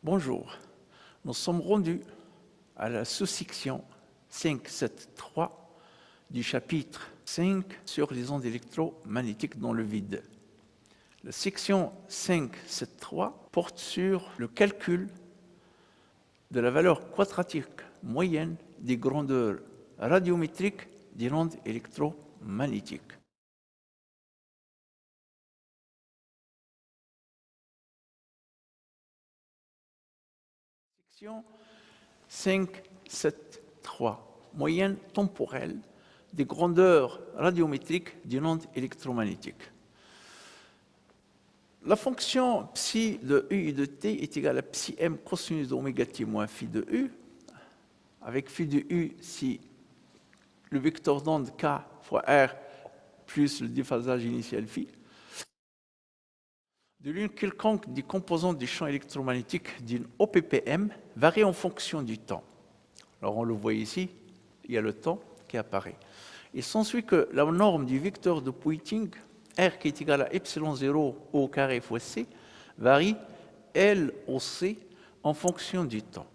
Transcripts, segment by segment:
Bonjour, nous sommes rendus à la sous-section 5.7.3 du chapitre 5 sur les ondes électromagnétiques dans le vide. La section 5.7.3 porte sur le calcul de la valeur quadratique moyenne des grandeurs radiométriques des ondes électromagnétiques. Section 5.7.3, moyenne temporelle des grandeurs radiométriques d'une onde électromagnétique. La fonction psi de u et de t est égale à psi m cosinus d'oméga t moins phi de u, avec phi de u si le vecteur d'onde k fois r plus le déphasage initial phi, de l'une quelconque des composantes du champ électromagnétique d'une OPPM varie en fonction du temps. Alors on le voit ici, il y a le temps qui apparaît. Il s'ensuit que la norme du vecteur de Poynting, R qui est égal à epsilon 0 au carré fois C, varie L au C en fonction du temps.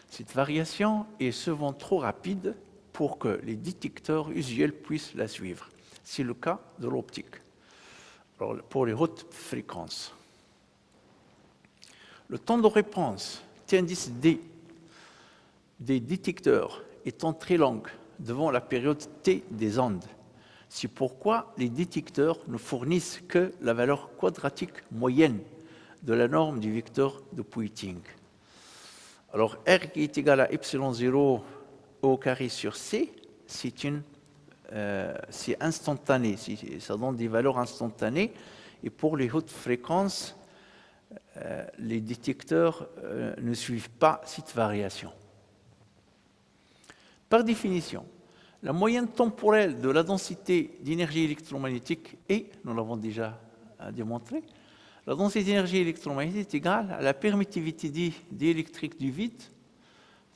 Cette variation est souvent trop rapide pour que les détecteurs usuels puissent la suivre. C'est le cas de l'optique. Alors, pour les hautes fréquences. Le temps de réponse, T indice D, des détecteurs étant très long devant la période T des ondes. C'est pourquoi les détecteurs ne fournissent que la valeur quadratique moyenne de la norme du vecteur de Poynting. Alors R qui est égal à epsilon 0 au carré sur C, c'est instantané, ça donne des valeurs instantanées. Et pour les hautes fréquences, les détecteurs ne suivent pas cette variation. Par définition, la moyenne temporelle de la densité d'énergie électromagnétique est, nous l'avons déjà démontré, la densité d'énergie électromagnétique est égale à la permittivité diélectrique du vide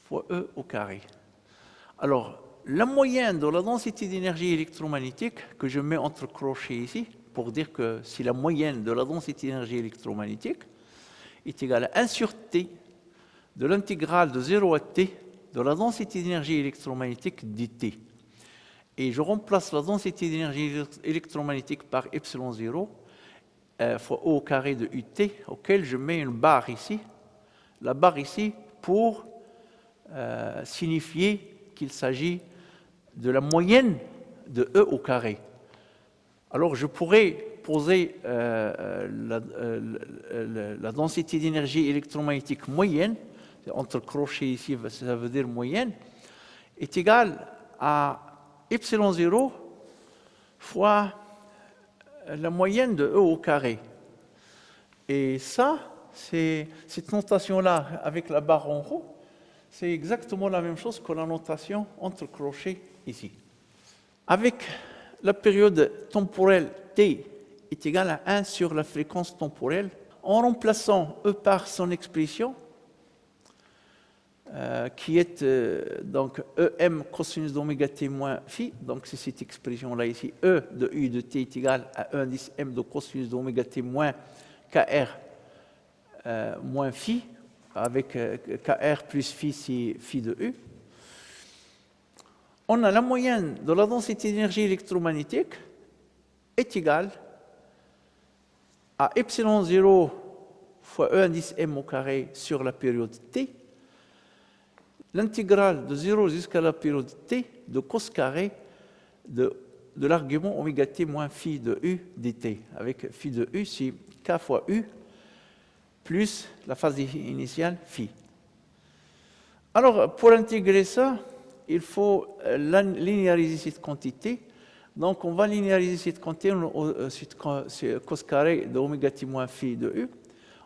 fois E au carré. Alors, la moyenne de la densité d'énergie électromagnétique, que je mets entre crochets ici, pour dire que c'est la moyenne de la densité d'énergie électromagnétique, est égale à 1 sur T de l'intégrale de 0 à T de la densité d'énergie électromagnétique dt. Et je remplace la densité d'énergie électromagnétique par epsilon 0 fois O au carré de UT, auquel je mets une barre ici. La barre ici pour signifier qu'il s'agit de la moyenne de E au carré. Alors je pourrais poser la densité d'énergie électromagnétique moyenne, entre crochets ici, ça veut dire moyenne, est égale à epsilon 0 fois la moyenne de E au carré. Et ça, cette notation-là, avec la barre en haut, c'est exactement la même chose que la notation entre crochets ici. Avec la période temporelle T est égale à 1 sur la fréquence temporelle, en remplaçant E par son expression, qui est donc EM cosinus d'oméga t moins phi, donc c'est cette expression-là ici, E de U de t est égal à 1 indice M de cosinus d'oméga t moins KR moins phi, avec KR plus phi, c'est phi de U. On a la moyenne de la densité d'énergie électromagnétique est égale à epsilon 0 fois E indice M au carré sur la période T, l'intégrale de 0 jusqu'à la période T de cos carré de l'argument oméga t moins phi de U dt. Avec phi de U, c'est K fois U plus la phase initiale phi. Alors, pour intégrer ça, il faut linéariser cette quantité. Donc, on va linéariser cette quantité, cos carré de oméga t moins phi de U,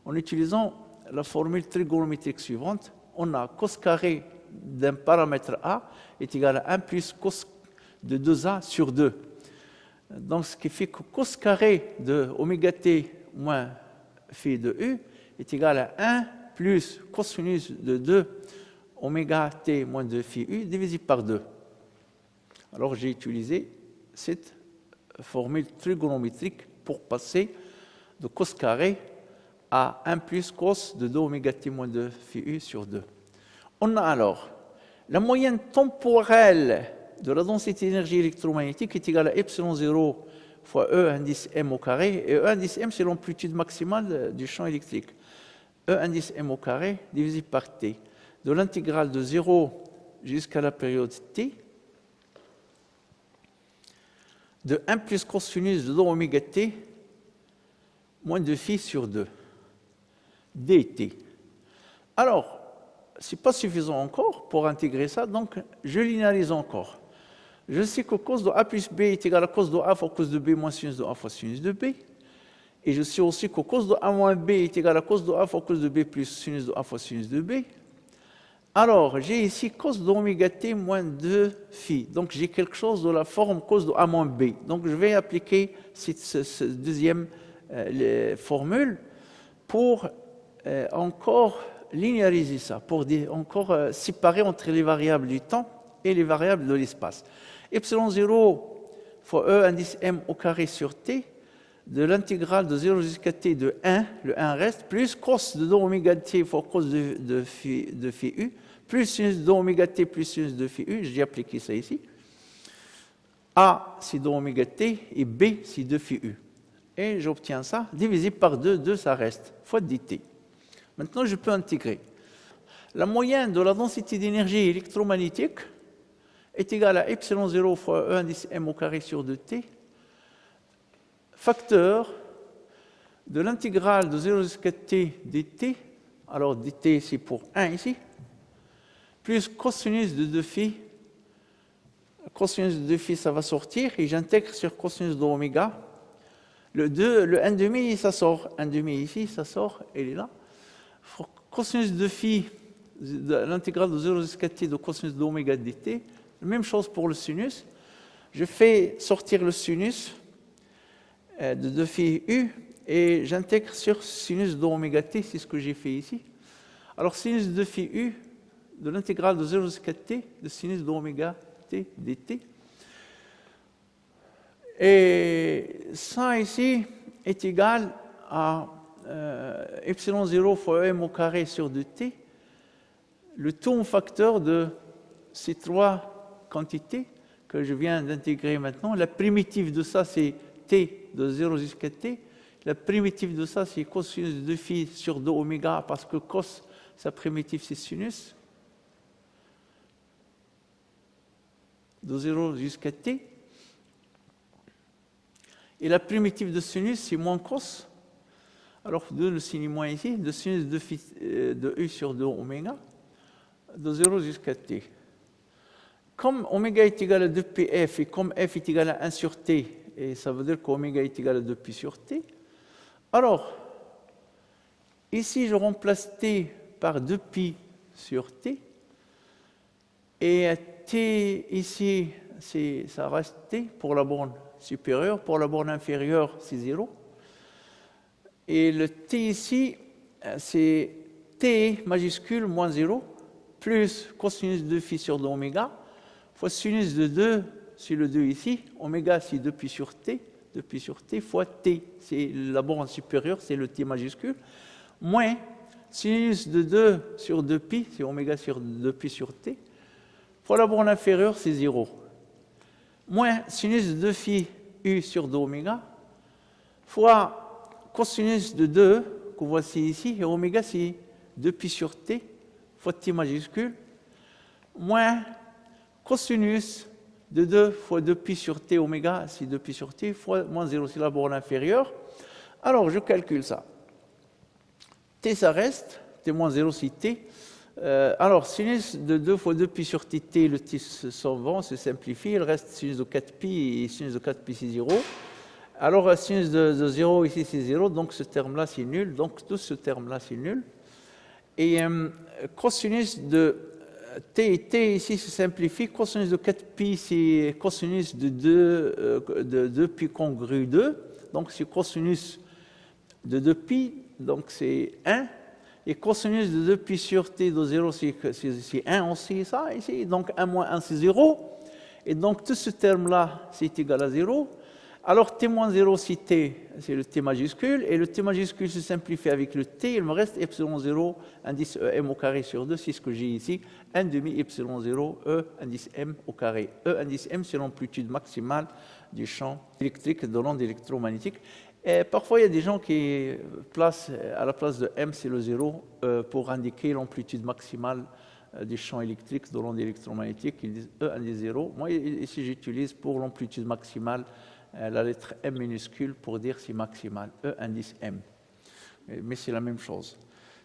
en utilisant la formule trigonométrique suivante. On a cos carré d'un paramètre A est égal à 1 plus cos de 2A sur 2. Donc, ce qui fait que cos carré de oméga t moins phi de U est égal à 1 plus cosinus de 2 oméga t moins 2 phi U divisé par 2. Alors, j'ai utilisé cette formule trigonométrique pour passer de cos carré à 1 plus cos de 2 oméga t moins 2 phi u sur 2. On a alors la moyenne temporelle de la densité d'énergie électromagnétique est égale à epsilon 0 fois E indice m au carré, et E indice m c'est l'amplitude maximale du champ électrique. E indice m au carré divisé par t, de l'intégrale de 0 jusqu'à la période t, de 1 plus cosinus de 2 oméga t moins 2 phi sur 2, dt. Alors, ce n'est pas suffisant encore pour intégrer ça, donc je linéarise encore. Je sais que cos de A plus B est égal à cos de A fois cos de B moins sinus de A fois sinus de B. Et je sais aussi que cos de A moins B est égal à cos de A fois cos de B plus sinus de A fois sinus de B. Alors, j'ai ici cos de oméga t moins 2 phi. Donc, j'ai quelque chose de la forme cos de A moins B. Donc, je vais appliquer cette deuxième formule pour encore linéariser ça, pour encore séparer entre les variables du temps et les variables de l'espace. Epsilon 0 fois E indice m au carré sur t, de l'intégrale de 0 jusqu'à t de 1, le 1 reste, plus cos de 2 oméga t fois cos de phi u, plus sinus de 2 oméga t plus sinus de phi u, j'ai appliqué ça ici. A, c'est 2 oméga t, et B, c'est 2 phi u. Et j'obtiens ça, divisé par 2, 2 ça reste, fois dt. Maintenant, je peux intégrer. La moyenne de la densité d'énergie électromagnétique est égale à epsilon 0 fois E indice m au carré sur 2t, facteur de l'intégrale de 0 jusqu'à t dt, alors dt c'est pour 1 ici, plus cosinus de 2 phi, cosinus de 2 phi ça va sortir, et j'intègre sur cosinus de oméga, le 2, le 1 demi ça sort, 1 demi ici ça sort, elle est là, cosinus de phi, l'intégrale de 0 jusqu'à t de cosinus de oméga dt, même chose pour le sinus. Je fais sortir le sinus de 2 phi u et j'intègre sur sinus de oméga t, c'est ce que j'ai fait ici. Alors sinus de 2 phi u de l'intégrale de 0 jusqu'à t de sinus de oméga t dt. Et ça ici est égal à epsilon 0 fois m au carré sur 2t, le taux en facteur de ces trois quantités que je viens d'intégrer maintenant. La primitive de ça, c'est t de 0 jusqu'à t. La primitive de ça, c'est cosinus de 2 phi sur 2 oméga, parce que cos, sa primitive, c'est sinus. De 0 jusqu'à t. Et la primitive de sinus, c'est moins cos. Alors, le signe moins ici, de sinus de phi de u sur 2 oméga, de 0 jusqu'à t. Comme oméga est égal à 2pf et comme f est égal à 1 sur t, et ça veut dire qu'oméga est égal à 2pi sur t, alors, ici je remplace t par 2pi sur t, et t ici, ça reste t pour la borne supérieure, pour la borne inférieure c'est 0, et le t ici, c'est t majuscule moins 0, plus cosinus de phi sur 2 oméga, fois sinus de 2, c'est le 2 ici, oméga c'est 2pi sur t, fois t, c'est la borne supérieure, c'est le t majuscule, moins sinus de 2 sur 2pi, c'est oméga sur 2pi sur t, fois la borne inférieure, c'est 0, moins sinus de 2 phi u sur 2 oméga, fois cosinus de 2, que voici ici, et oméga c'est 2pi sur t, fois t majuscule, moins cosinus de 2 fois 2pi sur t oméga, c'est 2pi sur t, fois moins 0, c'est la borne inférieure. Alors, je calcule ça. T, ça reste, t moins 0, c'est t. Alors, sinus de 2 fois 2pi sur t, t, le t s'en va, se simplifie, il reste sinus de 4pi, et sinus de 4pi, c'est 0. Alors, sinus de 0, ici, c'est 0, donc ce terme-là, c'est nul, donc tout ce terme-là, c'est nul. Et cosinus de t et t ici se simplifie. Cosinus de 4pi, c'est cosinus de 2pi congru 2. Donc c'est cosinus de 2pi, donc c'est 1. Et cosinus de 2pi sur t de 0, c'est 1 aussi, ça ici. Donc 1 moins 1, c'est 0. Et donc tout ce terme-là, c'est égal à 0. Alors T-0 si T, c'est le T majuscule, et le T majuscule se simplifie avec le T, il me reste epsilon 0, indice EM au carré sur 2, c'est ce que j'ai ici, 1 demi epsilon 0, E, indice M au carré. E, indice M, c'est l'amplitude maximale du champ électrique de l'onde électromagnétique. Et parfois, il y a des gens qui placent, à la place de M, c'est le 0, pour indiquer l'amplitude maximale du champ électrique de l'onde électromagnétique. Ils disent E, indice 0. Moi, ici, j'utilise pour l'amplitude maximale la lettre M minuscule pour dire c'est maximal, E indice M. Mais c'est la même chose.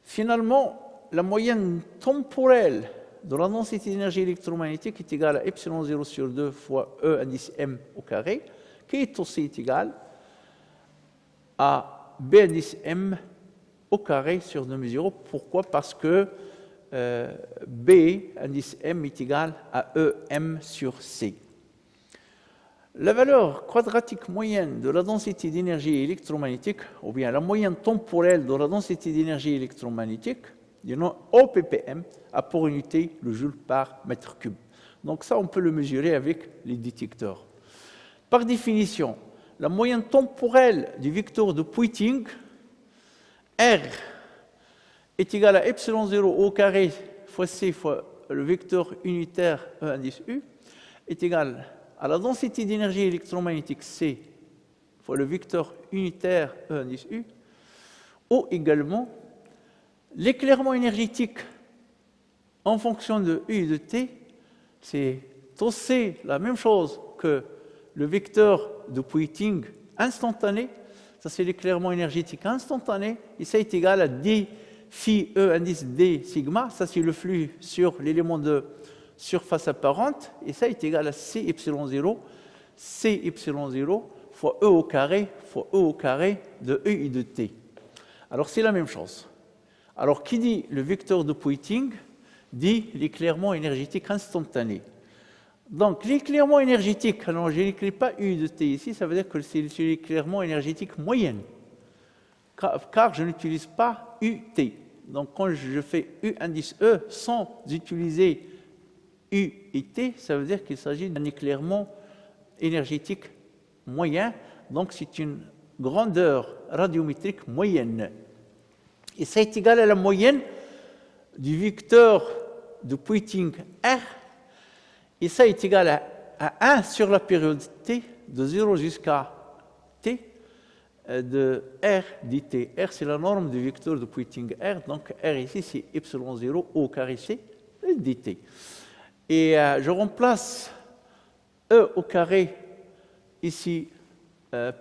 Finalement, la moyenne temporelle de la densité d'énergie électromagnétique est égale à epsilon 0 sur 2 fois E indice M au carré, qui est aussi égal à B indice M au carré sur 2 0. Pourquoi? Parce que B indice M est égal à EM sur C. La valeur quadratique moyenne de la densité d'énergie électromagnétique, ou bien la moyenne temporelle de la densité d'énergie électromagnétique, du nom OPPM, a pour unité le joule par mètre cube. Donc ça, on peut le mesurer avec les détecteurs. Par définition, la moyenne temporelle du vecteur de Poynting, R, est égale à epsilon 0 au carré fois C fois le vecteur unitaire E indice U, est égal à la densité d'énergie électromagnétique C fois le vecteur unitaire E indice U, ou également l'éclairement énergétique en fonction de U et de T, c'est aussi la même chose que le vecteur de Poynting instantané, ça c'est l'éclairement énergétique instantané, et ça est égal à D phi E indice D sigma, ça c'est le flux sur l'élément de surface apparente, et ça est égal à C epsilon 0 fois E au carré de E et de T. Alors c'est la même chose. Alors qui dit le vecteur de Poynting dit l'éclairement énergétique instantané. Donc l'éclairement énergétique, alors je n'écris pas U de T ici, ça veut dire que c'est l'éclairement énergétique moyenne, car je n'utilise pas UT. Donc quand je fais U indice E sans utiliser U et T, ça veut dire qu'il s'agit d'un éclairement énergétique moyen, donc c'est une grandeur radiométrique moyenne. Et ça est égal à la moyenne du vecteur de Poynting R, et ça est égal à 1 sur la période T, de 0 jusqu'à T, de R dt. R, c'est la norme du vecteur de Poynting R, donc R ici, c'est epsilon 0 au carré C dt. Et je remplace E au carré ici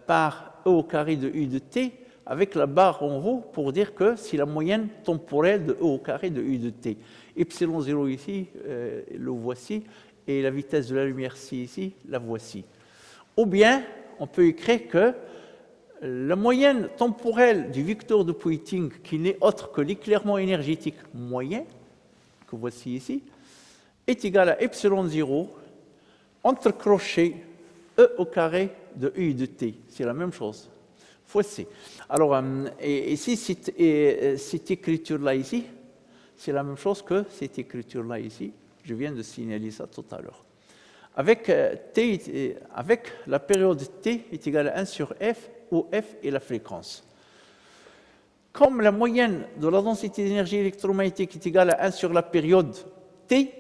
par E au carré de U de T avec la barre en haut pour dire que c'est la moyenne temporelle de E au carré de U de T. Epsilon 0 ici, le voici, et la vitesse de la lumière C ici, la voici. Ou bien, on peut écrire que la moyenne temporelle du vecteur de Poynting, qui n'est autre que l'éclairement énergétique moyen, que voici ici, est égal à epsilon 0 entre crochets E au carré de U de T. C'est la même chose, fois C. Alors, et ici, cette écriture-là ici, c'est la même chose que cette écriture-là ici. Je viens de signaler ça tout à l'heure. Avec la période T est égale à 1 sur F, où F est la fréquence. Comme la moyenne de la densité d'énergie électromagnétique est égale à 1 sur la période T,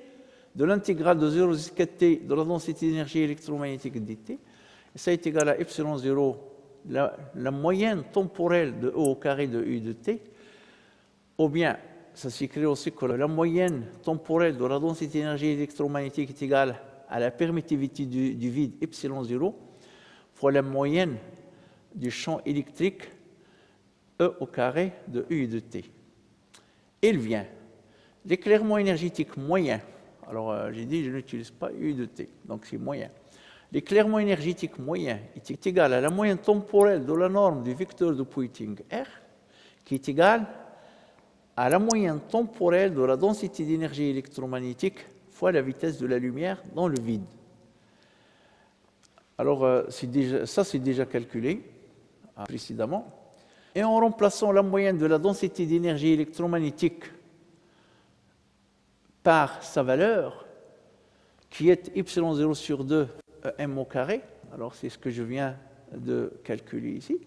de l'intégrale de 0 jusqu'à T de la densité d'énergie électromagnétique dt, ça est égal à epsilon 0, la moyenne temporelle de E au carré de U de T, ou bien, ça s'écrit aussi que la moyenne temporelle de la densité d'énergie électromagnétique est égale à la permittivité du vide epsilon 0 fois la moyenne du champ électrique E au carré de U de T. Il vient l'éclairement énergétique moyen. Alors, j'ai dit, je n'utilise pas U de T, donc c'est moyen. L'éclairement énergétique moyen est égal à la moyenne temporelle de la norme du vecteur de Poynting R, qui est égal à la moyenne temporelle de la densité d'énergie électromagnétique fois la vitesse de la lumière dans le vide. Alors, ça, c'est déjà calculé précédemment. Et en remplaçant la moyenne de la densité d'énergie électromagnétique par sa valeur, qui est epsilon 0 sur 2 m au carré, alors c'est ce que je viens de calculer ici,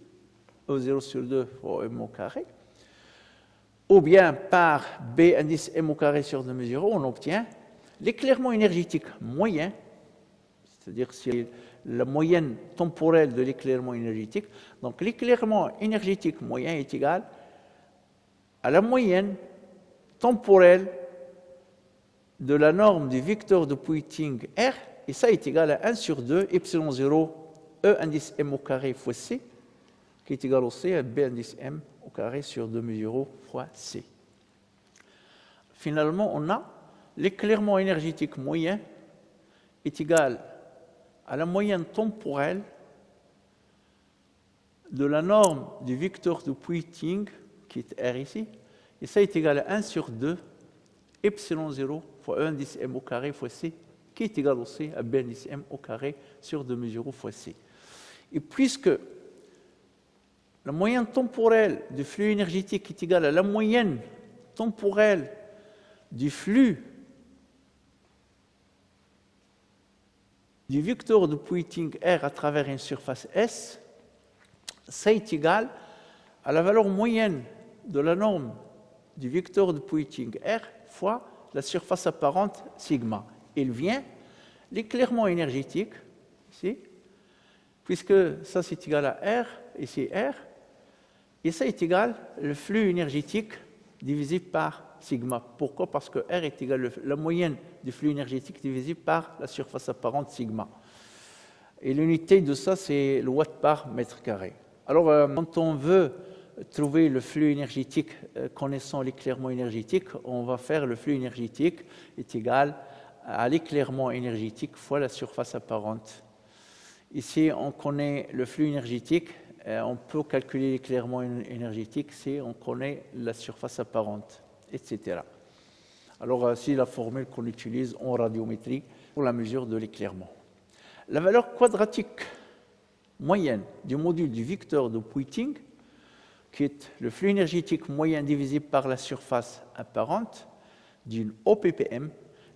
E0 sur 2 fois m au carré, ou bien par B indice m au carré sur 2 mu 0, on obtient l'éclairement énergétique moyen, c'est-à-dire si la moyenne temporelle de l'éclairement énergétique. Donc l'éclairement énergétique moyen est égal à la moyenne temporelle de la norme du vecteur de Poynting R, et ça est égal à 1 sur 2 epsilon 0 E indice m au carré fois C, qui est égal au C à B indice m au carré sur 2 mu 0 fois C. Finalement, on a l'éclairement énergétique moyen est égal à la moyenne temporelle de la norme du vecteur de Poynting, qui est R ici, et ça est égal à 1 sur 2 epsilon 0 fois E indice m au carré fois C, qui est égal au C à B indice m au carré sur 2 mu 0 fois C. Et puisque la moyenne temporelle du flux énergétique est égale à la moyenne temporelle du flux du vecteur de Poynting R à travers une surface S, ça est égal à la valeur moyenne de la norme du vecteur de Poynting R fois la surface apparente sigma. Il vient l'éclairement énergétique, ici, puisque ça c'est égal à R, ici R, et ça est égal le flux énergétique divisé par sigma. Pourquoi? Parce que R est égal à la moyenne du flux énergétique divisé par la surface apparente sigma. Et l'unité de ça, c'est le watt par mètre carré. Alors, quand on veut trouver le flux énergétique connaissant l'éclairement énergétique, on va faire le flux énergétique est égal à l'éclairement énergétique fois la surface apparente. Ici, on connaît le flux énergétique, on peut calculer l'éclairement énergétique si on connaît la surface apparente, etc. Alors, c'est la formule qu'on utilise en radiométrie pour la mesure de l'éclairement. La valeur quadratique moyenne du module du vecteur de Poynting, qui est le flux énergétique moyen divisé par la surface apparente d'une OPPM,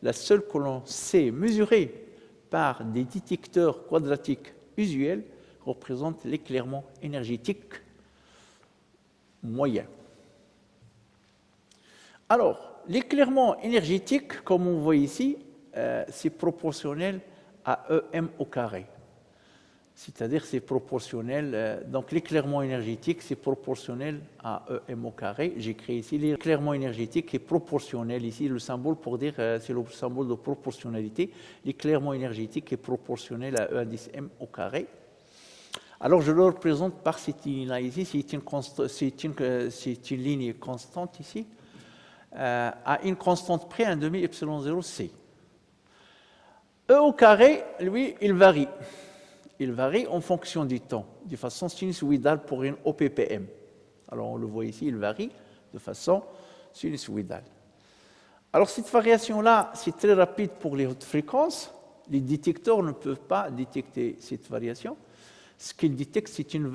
la seule que l'on sait mesurer par des détecteurs quadratiques usuels, représente l'éclairement énergétique moyen. Alors, l'éclairement énergétique, comme on voit ici, c'est proportionnel à EM au carré. C'est-à-dire c'est proportionnel, donc l'éclairement énergétique c'est proportionnel à EM au carré. J'écris ici l'éclairement énergétique est proportionnel, ici le symbole pour dire c'est le symbole de proportionnalité. L'éclairement énergétique est proportionnel à E indice M au carré. Alors je le représente par cette ligne-là ici, c'est une ligne constante ici, à une constante près 1 demi epsilon 0 C. E au carré, lui, il varie. Il varie en fonction du temps, de façon sinusoïdale pour une OPPM. Alors on le voit ici, il varie de façon sinusoïdale. Alors cette variation-là, c'est très rapide pour les hautes fréquences. Les détecteurs ne peuvent pas détecter cette variation. Ce qu'ils détectent, c'est une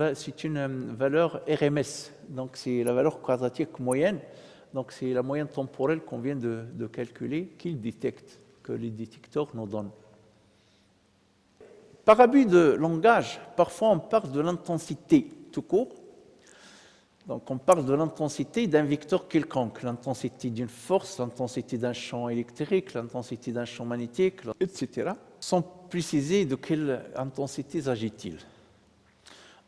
valeur RMS, donc c'est la valeur quadratique moyenne. Donc c'est la moyenne temporelle qu'on vient de calculer qu'ils détectent, que les détecteurs nous donnent. Par abus de langage, parfois on parle de l'intensité tout court. Donc on parle de l'intensité d'un vecteur quelconque, l'intensité d'une force, l'intensité d'un champ électrique, l'intensité d'un champ magnétique, etc. Sans préciser de quelle intensité s'agit-il.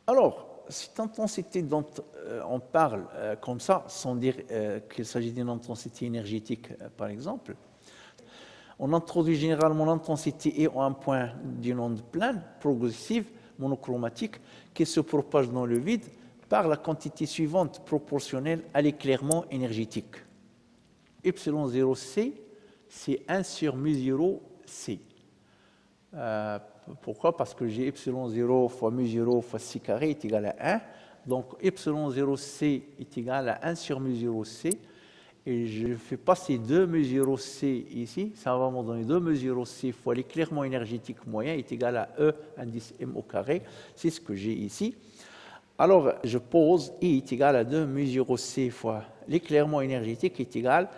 Alors, cette intensité dont on parle comme ça, sans dire qu'il s'agit d'une intensité énergétique par exemple, on introduit généralement l'intensité E en un point d'une onde plane, progressive, monochromatique, qui se propage dans le vide par la quantité suivante proportionnelle à l'éclairement énergétique. Epsilon 0C, c'est 1 sur mu 0 C. Pourquoi? Parce que j'ai epsilon 0 fois mu 0 fois C carré est égal à 1. Donc epsilon 0C est égal à 1 sur mu 0C. Et je fais passer 2 mu 0C ici, ça va me donner 2 mu 0C fois l'éclairement énergétique moyen est égal à E indice M au carré, c'est ce que j'ai ici. Alors je pose I est égal à 2 mu 0C fois l'éclairement énergétique est égal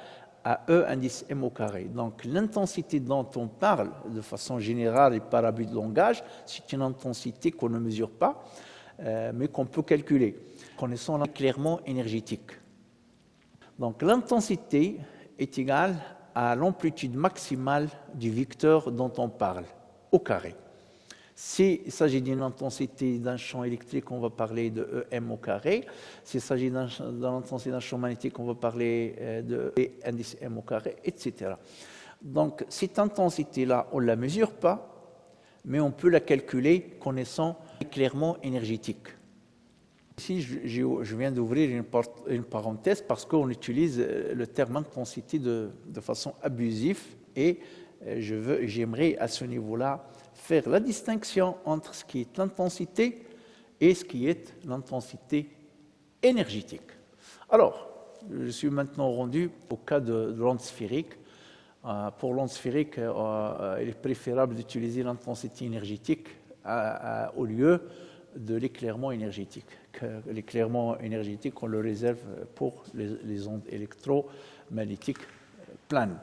à E indice M au carré. Donc l'intensité dont on parle de façon générale et par abus de langage, c'est une intensité qu'on ne mesure pas, mais qu'on peut calculer, connaissant l'éclairement énergétique. Donc l'intensité est égale à l'amplitude maximale du vecteur dont on parle, au carré. S'il s'agit d'une intensité d'un champ électrique, on va parler de EM au carré. S'il s'agit de l'intensité d'un champ magnétique, on va parler de E indice M au carré, etc. Donc cette intensité-là, on ne la mesure pas, mais on peut la calculer connaissant l'éclairement énergétique. Ici, je viens d'ouvrir une parenthèse parce qu'on utilise le terme intensité de façon abusive et j'aimerais à ce niveau-là faire la distinction entre ce qui est l'intensité et ce qui est l'intensité énergétique. Alors, je suis maintenant rendu au cas de l'onde sphérique. Pour l'onde sphérique, il est préférable d'utiliser l'intensité énergétique au lieu de l'éclairement énergétique. L'éclairement énergétique, on le réserve pour les ondes électromagnétiques planes.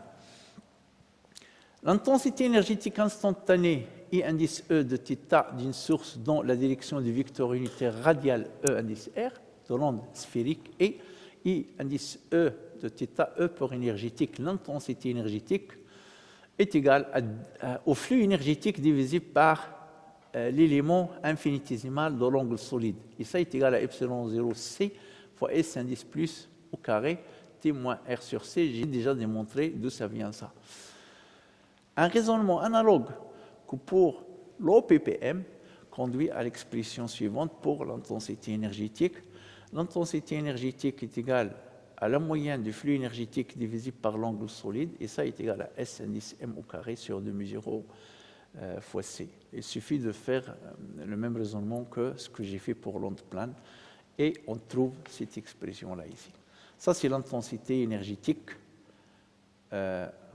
L'intensité énergétique instantanée I indice E de θ d'une source dont la direction du vecteur unitaire radial E indice R de l'onde sphérique et I indice E de θ E pour énergétique, l'intensité énergétique est égale au flux énergétique divisé par l'élément infinitésimal de l'angle solide. Et ça est égal à epsilon 0 C fois S indice plus au carré T moins R sur C. J'ai déjà démontré d'où ça vient ça. Un raisonnement analogue que pour l'OPPM conduit à l'expression suivante pour l'intensité énergétique. L'intensité énergétique est égale à la moyenne du flux énergétique divisé par l'angle solide, et ça est égal à S indice M au carré sur 2 mu 0 fois C. Il suffit de faire le même raisonnement que ce que j'ai fait pour l'onde plane, et on trouve cette expression-là ici. Ça, c'est l'intensité énergétique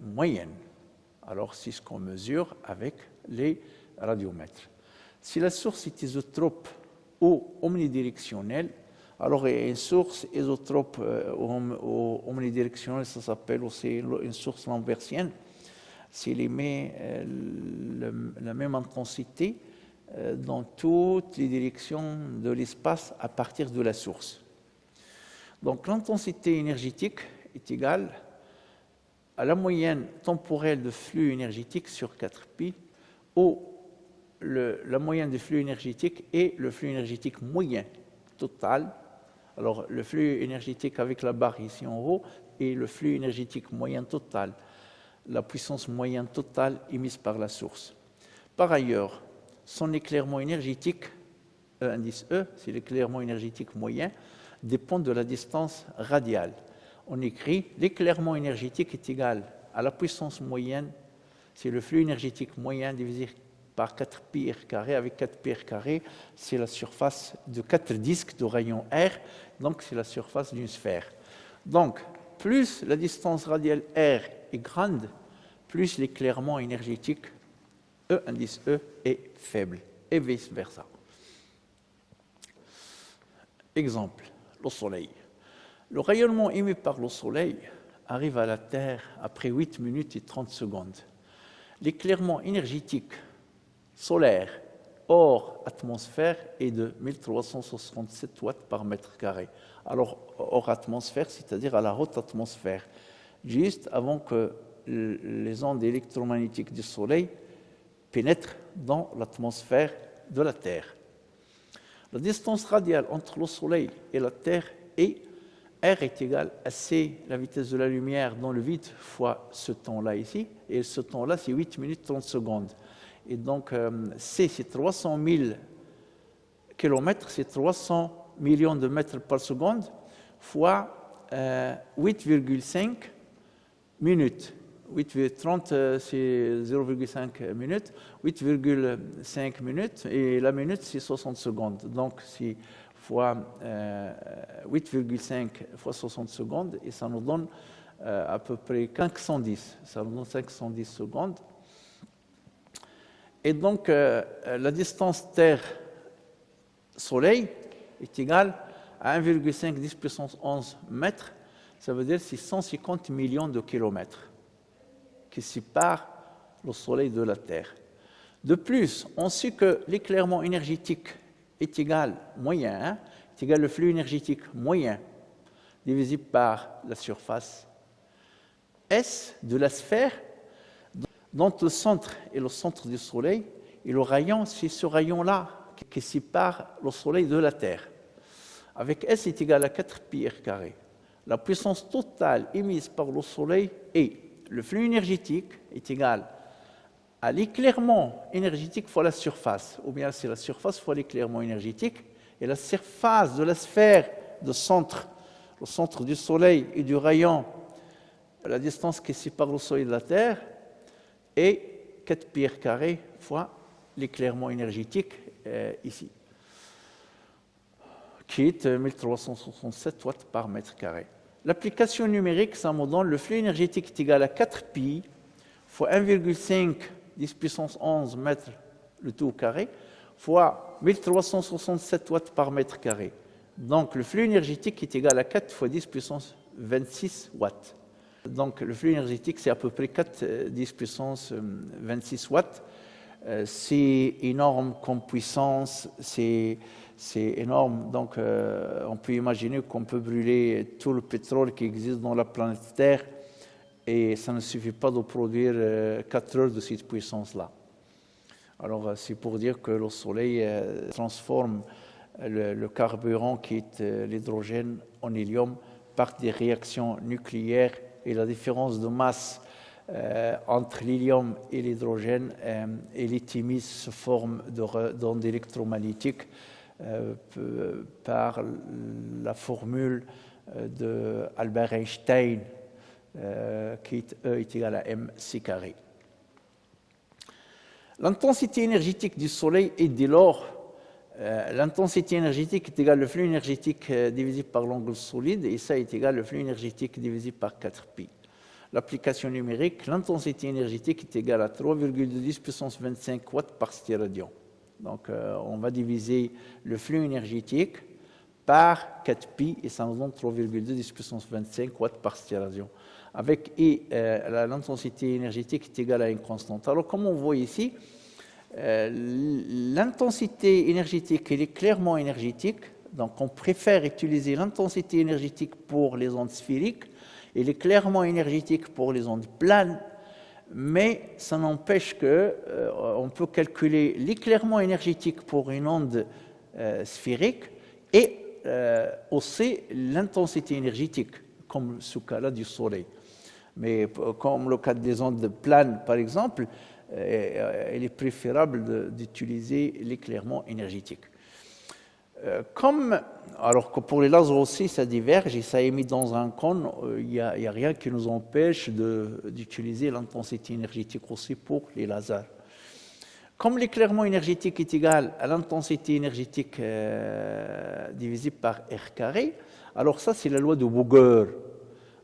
moyenne. Alors, c'est ce qu'on mesure avec les radiomètres. Si la source est isotrope ou omnidirectionnelle, alors il y a une source isotrope ou omnidirectionnelle, ça s'appelle aussi une source lambertienne. S'il émet la même intensité dans toutes les directions de l'espace à partir de la source. Donc l'intensité énergétique est égale à la moyenne temporelle de flux énergétique sur 4π, où la moyenne du flux énergétique est le flux énergétique moyen total. Alors le flux énergétique avec la barre ici en haut est le flux énergétique moyen total, la puissance moyenne totale émise par la source. Par ailleurs, son éclairement énergétique, E indice E, c'est l'éclairement énergétique moyen, dépend de la distance radiale. On écrit l'éclairement énergétique est égal à la puissance moyenne, c'est le flux énergétique moyen divisé par 4πr carré, avec 4πr carré, c'est la surface de 4 disques de rayon R, donc c'est la surface d'une sphère. Donc, plus la distance radiale R est grande, plus l'éclairement énergétique E indice E est faible, et vice-versa. Exemple, le Soleil. Le rayonnement émis par le Soleil arrive à la Terre après 8 minutes et 30 secondes. L'éclairement énergétique solaire hors atmosphère est de 1367 watts par mètre carré. Alors, hors atmosphère, c'est-à-dire à la haute atmosphère, juste avant que les ondes électromagnétiques du Soleil pénètrent dans l'atmosphère de la Terre. La distance radiale entre le Soleil et la Terre est R est égal à C, la vitesse de la lumière dans le vide, fois ce temps-là ici. Et ce temps-là, c'est 8 minutes 30 secondes. Et donc, C, c'est 300 000 kilomètres, c'est 300 millions de mètres par seconde, fois 8,5 minutes. 8,30, c'est 0,5 minutes. 8,5 minutes, et la minute, c'est 60 secondes. Donc, c'est fois 8,5 fois 60 secondes, et ça nous donne à peu près 510. Ça nous donne 510 secondes. Et donc, la distance Terre-Soleil est égale à 1,5 10 puissance 11 mètres, Ça veut dire 650 millions de kilomètres qui séparent le Soleil de la Terre. De plus, on sait que l'éclairement énergétique est égal moyen, est égal le flux énergétique moyen divisé par la surface S de la sphère, dont le centre est le centre du Soleil, et le rayon, c'est ce rayon-là qui sépare le Soleil de la Terre. Avec S est égal à 4 pi r carré. La puissance totale émise par le Soleil et le flux énergétique est égal à l'éclairement énergétique fois la surface, ou bien c'est la surface fois l'éclairement énergétique, et la surface de la sphère de centre, le centre du Soleil et du rayon, la distance qui sépare le Soleil de la Terre, est 4 pi r carré fois l'éclairement énergétique ici, qui est 1367 watts par mètre carré. L'application numérique, ça me donne le flux énergétique est égal à 4 pi fois 1,5 10 puissance 11 mètres le tout au carré fois 1367 watts par mètre carré. Donc le flux énergétique est égal à 4 fois 10 puissance 26 watts. Donc le flux énergétique, c'est à peu près 4 10 puissance 26 watts. C'est énorme comme puissance, c'est énorme. Donc on peut imaginer qu'on peut brûler tout le pétrole qui existe dans la planète Terre et ça ne suffit pas de produire 4 heures de cette puissance-là. Alors c'est pour dire que le Soleil transforme le carburant qui est l'hydrogène en hélium par des réactions nucléaires et la différence de masse entre l'hélium et l'hydrogène et l'éthymise sous forme d'ondes électromagnétiques par la formule d'Albert Einstein qui est E est égal à mc carré. L'intensité énergétique du Soleil est dès lors l'intensité énergétique est égale au flux énergétique divisé par l'angle solide et ça est égal au flux énergétique divisé par 4 pi. L'application numérique, l'intensité énergétique est égale à 3,10 puissance 25 watts par stéradian. Donc on va diviser le flux énergétique par 4 pi et ça nous donne 3,10 puissance 25 watts par stéradian. Avec l'intensité énergétique est égale à une constante. Alors comme on voit ici, l'intensité énergétique elle est clairement énergétique, donc on préfère utiliser l'intensité énergétique pour les ondes sphériques et l'éclairement énergétique pour les ondes planes, mais ça n'empêche qu'on peut calculer l'éclairement énergétique pour une onde sphérique et aussi l'intensité énergétique, comme ce cas-là du Soleil. Mais comme le cas des ondes planes, par exemple, il est préférable d'utiliser l'éclairement énergétique. Alors que pour les lasers aussi, ça diverge et ça émet dans un cône, il n'y a rien qui nous empêche d'utiliser l'intensité énergétique aussi pour les lasers. Comme l'éclairement énergétique est égal à l'intensité énergétique divisée par R carré, alors ça c'est la loi de Boger.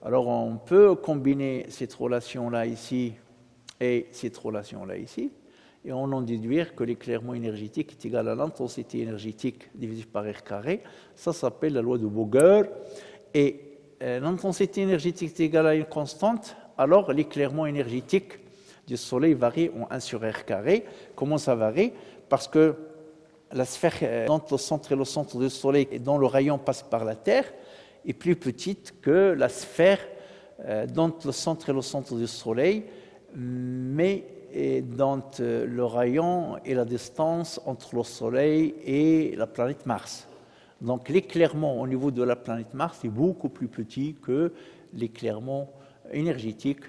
Alors on peut combiner cette relation-là ici et cette relation-là ici, et on en déduire que l'éclairement énergétique est égal à l'intensité énergétique divisée par R carré. Ça s'appelle la loi de Boger. Et l'intensité énergétique est égale à une constante, alors l'éclairement énergétique du Soleil varie en 1 sur R carré. Comment ça varie? Parce que la sphère dont le centre est le centre du Soleil et dont le rayon passe par la Terre est plus petite que la sphère dont le centre est le centre du Soleil, mais dont le rayon est la distance entre le Soleil et la planète Mars. Donc l'éclairement au niveau de la planète Mars est beaucoup plus petit que l'éclairement énergétique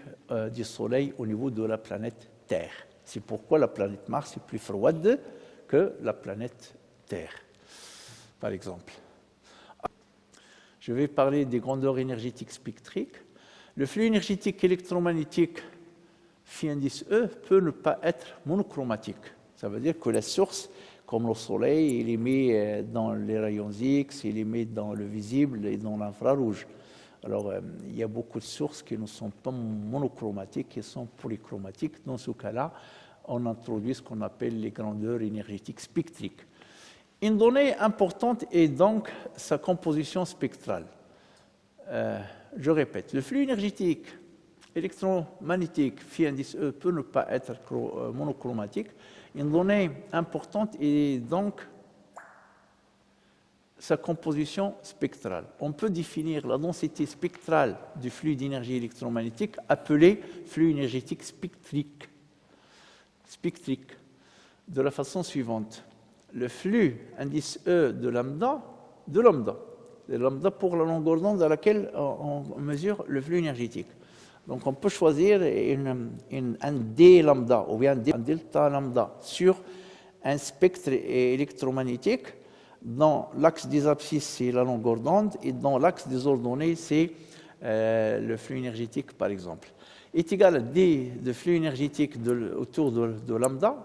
du Soleil au niveau de la planète Terre. C'est pourquoi la planète Mars est plus froide que la planète Terre, par exemple. Je vais parler des grandeurs énergétiques spectriques. Le flux énergétique électromagnétique phi indice E peut ne pas être monochromatique. Ça veut dire que la source, comme le Soleil, il émet dans les rayons X, il émet dans le visible et dans l'infrarouge. Alors, il y a beaucoup de sources qui ne sont pas monochromatiques, qui sont polychromatiques. Dans ce cas-là, on introduit ce qu'on appelle les grandeurs énergétiques spectriques. Une donnée importante est donc sa composition spectrale. je répète, le flux énergétique électromagnétique phi indice E peut ne pas être monochromatique. Une donnée importante est donc sa composition spectrale. On peut définir la densité spectrale du flux d'énergie électromagnétique appelé flux énergétique spectrique de la façon suivante. Le flux indice E de lambda, c'est lambda pour la longueur d'onde à laquelle on mesure le flux énergétique. Donc on peut choisir un D lambda ou bien un delta lambda sur un spectre électromagnétique. Dans l'axe des abscisses, c'est la longueur d'onde, et dans l'axe des ordonnées, c'est le flux énergétique, par exemple. Est égal à D de flux énergétique autour de lambda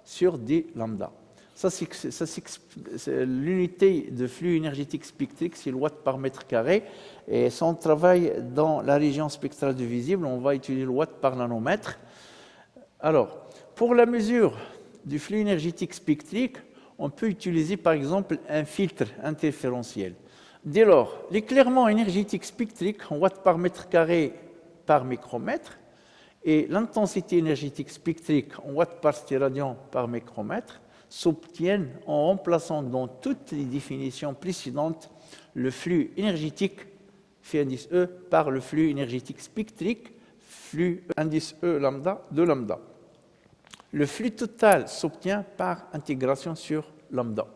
sur D lambda. Ça, c'est l'unité de flux énergétique spectrique, c'est le watt par mètre carré. Et si on travaille dans la région spectrale du visible, on va utiliser le watt par nanomètre. Alors, pour la mesure du flux énergétique spectrique, on peut utiliser par exemple un filtre interférentiel. Dès lors, l'éclairement énergétique spectrique en watts par mètre carré par micromètre et l'intensité énergétique spectrique en watts par stéradian par micromètre s'obtiennent en remplaçant dans toutes les définitions précédentes le flux énergétique phi indice E par le flux énergétique spectrique flux indice E lambda de lambda. Le flux total s'obtient par intégration sur lambda.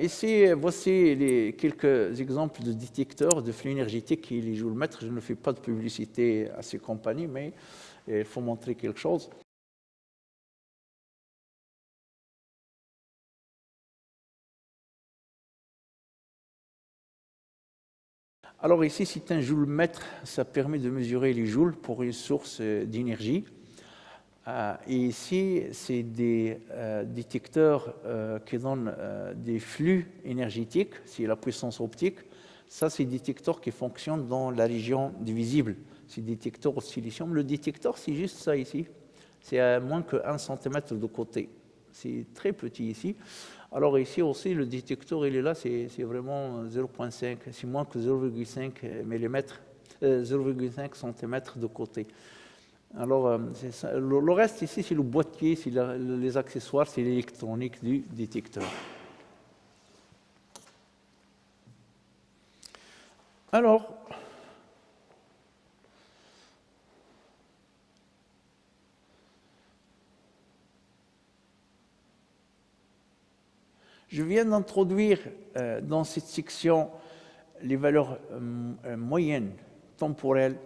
Ici, voici quelques exemples de détecteurs de flux énergétique et les joule-mètres. Je ne fais pas de publicité à ces compagnies, mais il faut montrer quelque chose. Alors ici, c'est un joule-mètre. Ça permet de mesurer les joules pour une source d'énergie. Et ici, c'est des détecteurs qui donnent des flux énergétiques, c'est la puissance optique. Ça, c'est des détecteurs qui fonctionnent dans la région du visible. C'est des détecteurs au silicium. Le détecteur, c'est juste ça ici. C'est à moins que 1 cm de côté. C'est très petit ici. Alors ici aussi, le détecteur, il est là, c'est vraiment 0,5. C'est moins que 0,5 mm, 0,5 cm de côté. Alors, le reste ici, c'est le boîtier, c'est les accessoires, c'est l'électronique du détecteur. Alors, je viens d'introduire dans cette section les valeurs moyennes temporelles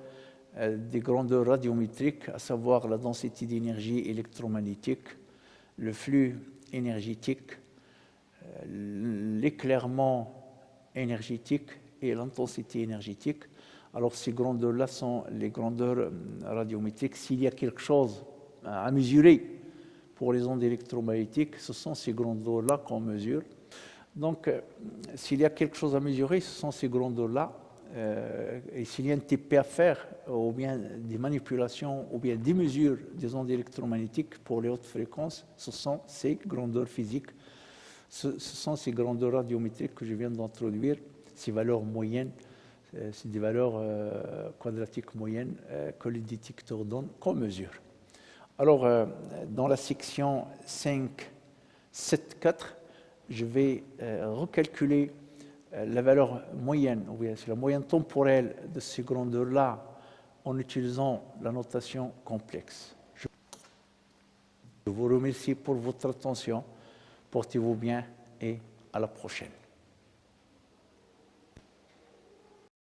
des grandeurs radiométriques, à savoir la densité d'énergie électromagnétique, le flux énergétique, l'éclairement énergétique et l'intensité énergétique. Alors ces grandeurs-là sont les grandeurs radiométriques. S'il y a quelque chose à mesurer pour les ondes électromagnétiques, ce sont ces grandeurs-là qu'on mesure. Donc, s'il y a quelque chose à mesurer, ce sont ces grandeurs-là. Et s'il y a un TP à faire, ou bien des manipulations, ou bien des mesures des ondes électromagnétiques pour les hautes fréquences, ce sont ces grandeurs physiques, ce sont ces grandeurs radiométriques que je viens d'introduire, ces valeurs moyennes, c'est des valeurs quadratiques moyennes que les détecteurs donnent qu'on mesure. Alors, dans la section 5.7.4, je vais recalculer la valeur moyenne, ou bien c'est la moyenne temporelle de ces grandeurs-là en utilisant la notation complexe. Je vous remercie pour votre attention. Portez-vous bien et à la prochaine.